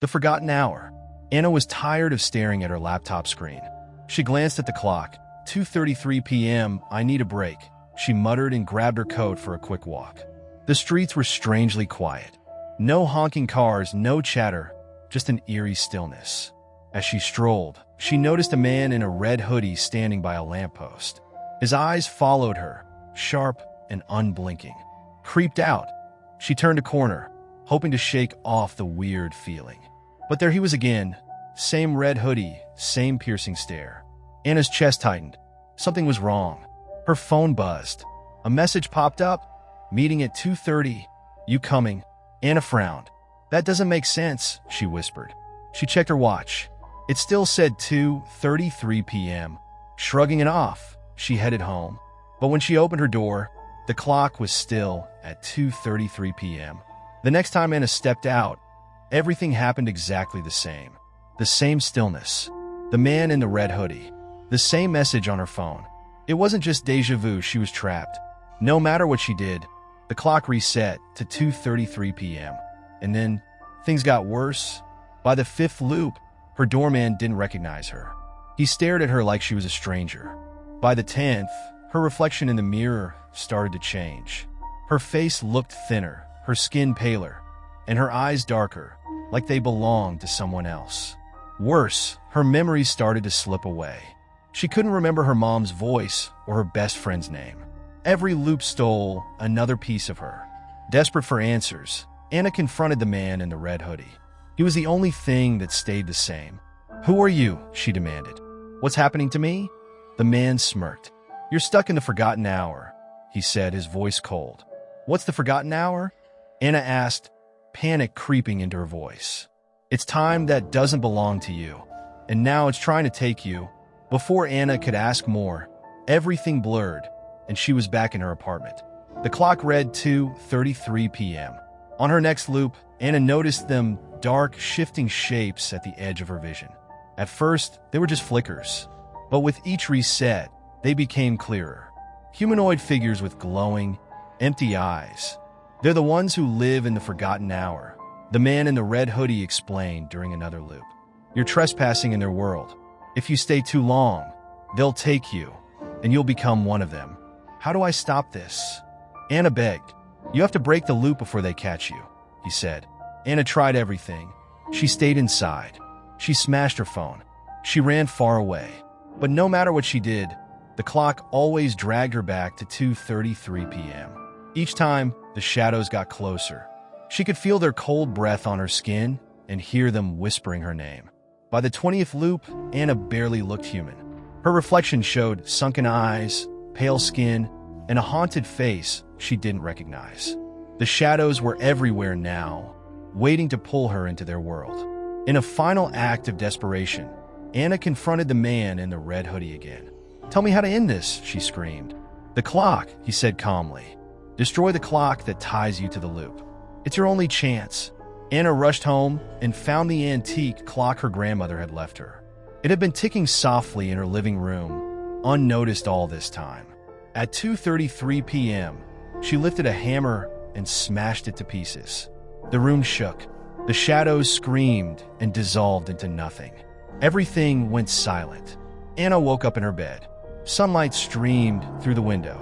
The forgotten hour. Anna was tired of staring at her laptop screen. She glanced at the clock. 2:33 p.m. I need a break, she muttered and grabbed her coat for a quick walk. The streets were strangely quiet. No honking cars, no chatter, just an eerie stillness. As she strolled, she noticed a man in a red hoodie standing by a lamppost. His eyes followed her, sharp and unblinking. Creeped out, she turned a corner, hoping to shake off the weird feeling. But there he was again, same red hoodie, same piercing stare. Anna's chest tightened. Something was wrong. Her phone buzzed. A message popped up. Meeting at 2:30. You coming? Anna frowned. That doesn't make sense, she whispered. She checked her watch. It still said 2:33 p.m. Shrugging it off, she headed home. But when she opened her door, the clock was still at 2:33 p.m. The next time Anna stepped out, everything happened exactly the same. The same stillness. The man in the red hoodie. The same message on her phone. It wasn't just déjà vu, she was trapped. No matter what she did, the clock reset to 2:33 p.m. And then, things got worse. By the fifth loop, her doorman didn't recognize her. He stared at her like she was a stranger. By the 10th, her reflection in the mirror started to change. Her face looked thinner, her skin paler, and her eyes darker, like they belonged to someone else. Worse, her memories started to slip away. She couldn't remember her mom's voice or her best friend's name. Every loop stole another piece of her. Desperate for answers, Anna confronted the man in the red hoodie. He was the only thing that stayed the same. Who are you? She demanded. What's happening to me? The man smirked. You're stuck in the forgotten hour, he said, his voice cold. What's the forgotten hour? Anna asked, panic creeping into her voice. It's time that doesn't belong to you, and now it's trying to take you. Before Anna could ask more, everything blurred, and she was back in her apartment. The clock read 2:33 p.m. On her next loop, Anna noticed them dark, shifting shapes at the edge of her vision. At first, they were just flickers, but with each reset, they became clearer. Humanoid figures with glowing, empty eyes. They're the ones who live in the forgotten hour, the man in the red hoodie explained during another loop. You're trespassing in their world. If you stay too long, they'll take you, and you'll become one of them. How do I stop this? Anna begged. You have to break the loop before they catch you, he said. Anna tried everything. She stayed inside. She smashed her phone. She ran far away. But no matter what she did, the clock always dragged her back to 2:33 p.m. Each time, the shadows got closer. She could feel their cold breath on her skin and hear them whispering her name. By the 20th loop, Anna barely looked human. Her reflection showed sunken eyes, pale skin, and a haunted face she didn't recognize. The shadows were everywhere now, waiting to pull her into their world. In a final act of desperation, Anna confronted the man in the red hoodie again. Tell me how to end this, she screamed. The clock, he said calmly. Destroy the clock that ties you to the loop. It's your only chance. Anna rushed home and found the antique clock her grandmother had left her. It had been ticking softly in her living room, unnoticed all this time. At 2:33 p.m., she lifted a hammer and smashed it to pieces. The room shook. The shadows screamed and dissolved into nothing. Everything went silent. Anna woke up in her bed. Sunlight streamed through the window.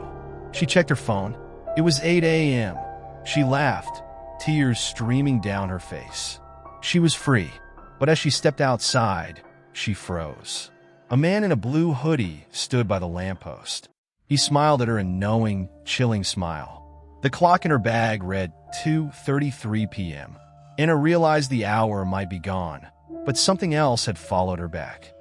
She checked her phone. It was 8 a.m. She laughed, tears streaming down her face. She was free, but as she stepped outside, she froze. A man in a blue hoodie stood by the lamppost. He smiled at her a knowing, chilling smile. The clock in her bag read 2:33 p.m. Anna realized the hour might be gone, but something else had followed her back.